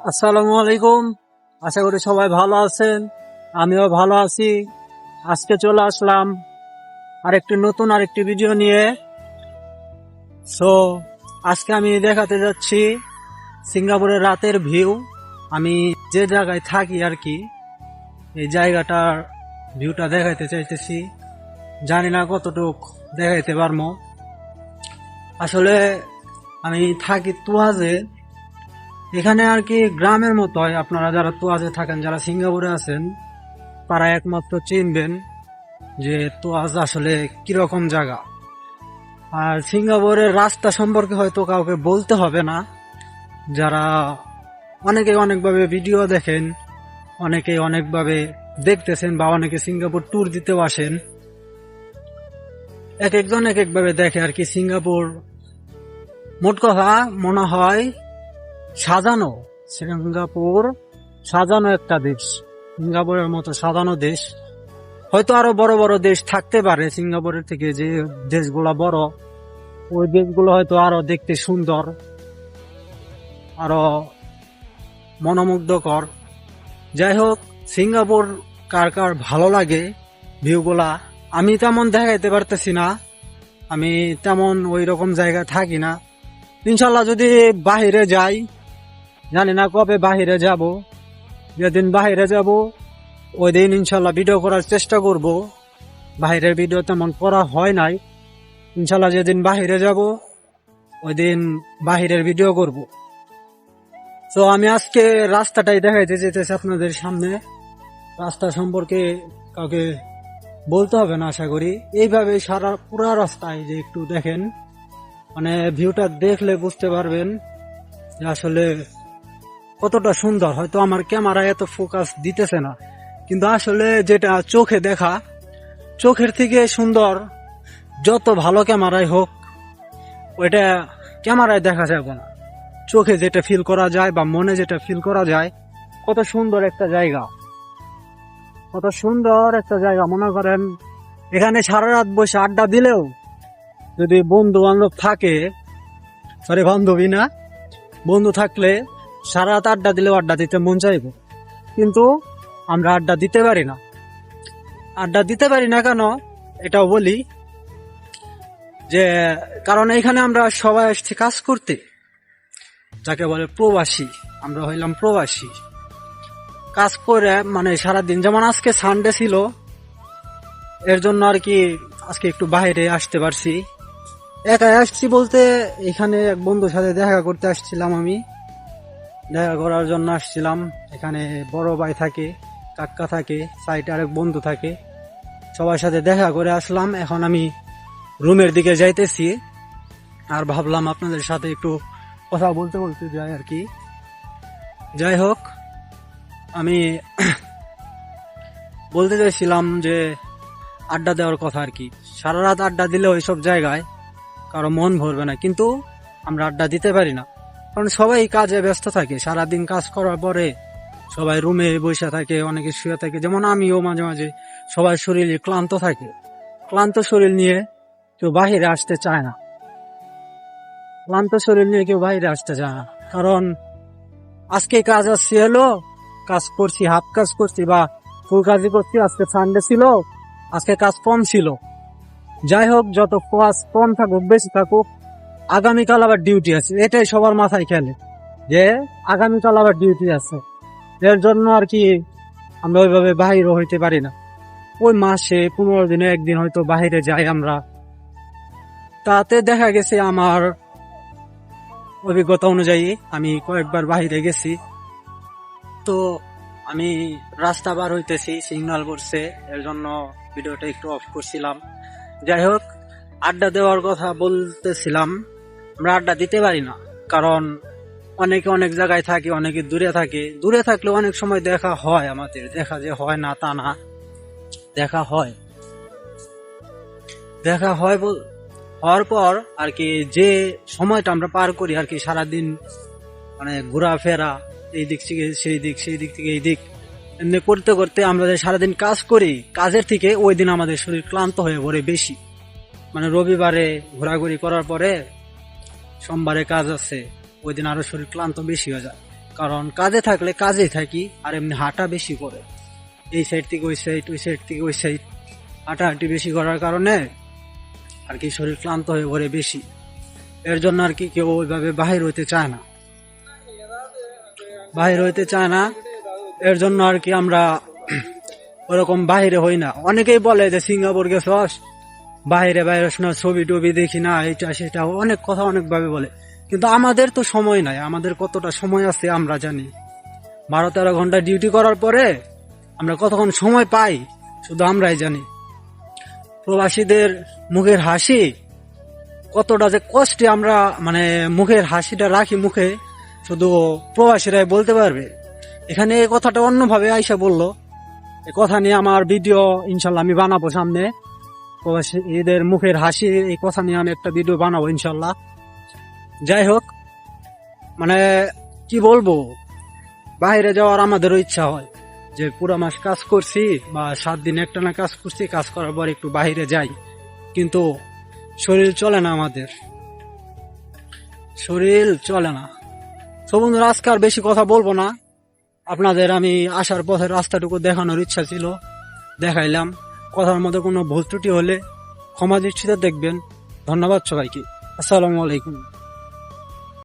আসসালামু আলাইকুম। আশা করি সবাই ভালো আছেন, আমিও ভালো আছি। আজকে চলে আসলাম আরেকটি ভিডিও নিয়ে। সো আজকে আমি দেখাতে যাচ্ছি সিঙ্গাপুরের রাতের ভিউ। আমি যে জায়গায় থাকি আর কি, এই জায়গাটার ভিউটা দেখাইতে চাইতেছি। জানি না কতটুক দেখাইতে পারবো। আসলে আমি থাকি তুয়াজে। এখানে আর কি গ্রামের মতো হয়। আপনারা যারা তুয়াজে থাকেন, যারা সিঙ্গাপুরে আছেন, তারা একমাত্র চিনবেন যে তুয়াজ আসলে কিরকম জায়গা। আর সিঙ্গাপুরের রাস্তা সম্পর্কে হয়তো কাউকে বলতে হবে না। যারা অনেকে অনেকভাবে ভিডিও দেখেন, অনেকে অনেকভাবে দেখতেছেন, বা অনেকে সিঙ্গাপুর ট্যুর দিতেও আসেন। এক একজন এক একভাবে দেখে আর কি। সিঙ্গাপুর মোট কথা মনে হয় সাজানো। সিঙ্গাপুর সাজানো একটা দেশ। সিঙ্গাপুরের মতো সাজানো দেশ হয়তো আরো বড় বড় দেশ থাকতে পারে সিঙ্গাপুরের থেকে। যে দেশগুলো বড়, ওই দেশগুলো হয়তো আরো দেখতে সুন্দর, আরো মনোমুগ্ধকর। যাই হোক, সিঙ্গাপুর কার কার ভালো লাগে ভিউগুলা, আমি তেমন দেখাইতে পারতেছি না। আমি তেমন ওই রকম জায়গায় থাকি না। ইনশাল্লাহ যদি বাহিরে যাই, জানি না কবে বাহিরে যাব। যেদিন বাহিরে যাব ওই দিন ইনশাল্লাহ ভিডিও করার চেষ্টা করব। বাহিরের ভিডিও তেমন করা হয় নাই। ইনশাল্লাহ যেদিন বাহিরে যাব ওই দিন বাহিরের ভিডিও করব। তো আমি আজকে রাস্তাটাই দেখাইতে যেতেছি আপনাদের সামনে। রাস্তা সম্পর্কে কাউকে বলতে হবে না আশা করি। এইভাবে সারা পুরা রাস্তায় যে একটু দেখেন, মানে ভিউটা দেখলে বুঝতে পারবেন যে আসলে কতটা সুন্দর। হয়তো আমার ক্যামেরা এত ফোকাস দিতেছে না, কিন্তু আসলে যেটা চোখে দেখা, চোখের থেকে সুন্দর যত ভালো ক্যামেরাই হোক, ওইটা ক্যামেরায় দেখা যাবে না। চোখে যেটা ফিল করা যায় বা মনে যেটা ফিল করা যায়, কত সুন্দর একটা জায়গা, কত সুন্দর একটা জায়গা। মনে করেন এখানে সারা রাত বসে আড্ডা দিলেও, যদি বন্ধু বান্ধব থাকে, সরি বান্ধবী না, বন্ধু থাকলে সারা রাত আড্ডা দিলেও আড্ডা দিতে মন চাইব। কিন্তু আমরা আড্ডা দিতে পারি না। আড্ডা দিতে পারি না কেন এটাও বলি, যে কারণ এখানে আমরা সবাই আসছি কাজ করতে, যাকে বলে প্রবাসী। আমরা হইলাম প্রবাসী। কাজ করে মানে সারাদিন, যেমন আজকে সানডে ছিল, এর জন্য আর কি আজকে একটু বাইরে আসতে পারছি। একাই আসছি বলতে, এখানে এক বন্ধুর সাথে দেখা করতে আসছিলাম। আমি দেখা করার জন্য আসছিলাম। এখানে বড় ভাই থাকে, কাকা থাকে, সাইডে আরেক বন্ধু থাকে, সবার সাথে দেখা করে আসলাম। এখন আমি রুমের দিকে যাইতেছি। আর ভাবলাম আপনাদের সাথে একটু কথা বলতে বলতে যাই আর কি। যাই হোক, আমি বলতে চাইছিলাম যে আড্ডা দেওয়ার কথা আর কি। সারা রাত আড্ডা দিলে ওইসব জায়গায় কারো মন ভরবে না, কিন্তু আমরা আড্ডা দিতে পারি না, কারণ সবাই কাজে ব্যস্ত থাকে। সারাদিন কাজ করার পরে সবাই রুমে বসে থাকে, অনেকে শুয়ে থাকে, যেমন আমিও মাঝে মাঝে। সবাই শরীরে ক্লান্ত থাকে, ক্লান্ত শরীর নিয়ে কেউ বাহিরে আসতে চায় না। ক্লান্ত শরীর নিয়ে কেউ বাইরে আসতে চায় না, কারণ আজকে কাজ আসছি, এলো কাজ করছি, হাফ কাজ করছি বা ফুল কাজই করছি। আজকে সানডে ছিল, আজকে কাজ কম ছিল। যাই হোক, যত কাজ কম থাকুক বেশি থাকুক, আগামীকাল আবার ডিউটি আছে। এটাই সবার মাথায় খেলে যে আগামীকাল আবার ডিউটি আছে। এর জন্য আর কি আমরা ওইভাবে বাহিরে হইতে পারি না। ওই মাসে 15 দিনে একদিন হয়তো বাহিরে যাই আমরা। তাতে দেখা গেছে আমার অভিজ্ঞতা অনুযায়ী আমি কয়েকবার বাহিরে গেছি। তো আমি রাস্তা পার হইতেছি, সিগন্যাল করছে, এর জন্য ভিডিওটা একটু অফ করছিলাম। যাই হোক, আড্ডা দেওয়ার কথা বলতেছিলাম। আমরা আড্ডা দিতে পারি না, কারণ অনেকে অনেক জায়গায় থাকে, অনেকে দূরে থাকে। দূরে থাকলে অনেক সময় দেখা হয় আমাদের, দেখা যে হয় না তা না, দেখা হয়। দেখা হয় হওয়ার পর আর কি যে সময়টা আমরা পার করি আর কি, সারাদিন মানে ঘোরাফেরা, এই দিক থেকে সেই দিক, সেই দিক থেকে এই দিক, এমনি করতে করতে আমরা যে সারাদিন কাজ করি, কাজের থেকে ওই দিন আমাদের শরীর ক্লান্ত হয়ে পড়ে বেশি। মানে রবিবারে ঘোরাঘুরি করার পরে সোমবারে কাজ আছে, ওই দিন আরো শরীর ক্লান্ত বেশি হয়ে যায়। কারণ কাজে থাকলে কাজেই থাকি, আর এমনি হাঁটা বেশি করে, এই সাইড থেকে ওই সাইড, ওই সাইড থেকে ওই সাইড হাঁটাহাঁটি বেশি করার কারণে আর কি শরীর ক্লান্ত হয়ে পড়ে বেশি। এর জন্য আর কি কেউ ওইভাবে বাহির হইতে চায় না, বাহির হইতে চায় না। এর জন্য আর কি আমরা ওরকম বাহিরে হই না। অনেকেই বলে যে সিঙ্গাপুর গেছস, বাহিরে বাইরে শোনা, ছবি টবি দেখি না, এটা সেটা অনেক কথা অনেকভাবে বলে, কিন্তু আমাদের তো সময় নাই। আমাদের কতটা সময় আছে আমরা জানি। 12-13 ঘন্টা ডিউটি করার পরে আমরা কতক্ষণ সময় পাই শুধু আমরাই জানি। প্রবাসীদের মুখের হাসি কতটা যে কষ্টে আমরা মানে মুখের হাসিটা রাখি মুখে, শুধু প্রবাসীরাই বলতে পারবে। এখানে এই কথাটা অন্যভাবে আইসা বললো, এই কথা নিয়ে আমার ভিডিও ইনশাল্লাহ আমি বানাবো সামনে। প্রবাসীদের মুখের হাসি এই কথা নিয়ে আমি একটা ভিডিও বানাবো ইনশাল্লাহ। যাই হোক, মানে কি বলবো, বাইরে যাওয়ার আমাদেরও ইচ্ছা হয় যে পুরো মাস কাজ করছি বা 7 দিন একটানা কাজ করছি, কাজ করার পর একটু বাইরে যাই, কিন্তু শরীর চলে না, আমাদের শরীর চলে না। তো বন্ধুরা, আজকে আর বেশি কথা বলবো না, আপনাদের আমি আসার পথের রাস্তাটুকু দেখানোর ইচ্ছা ছিল, দেখাইলাম। কথার মধ্যে কোনো ভুল ত্রুটি হলে ক্ষমা দৃষ্টিতে দেখবেন। ধন্যবাদ সবাইকে। আসসালামু আলাইকুম।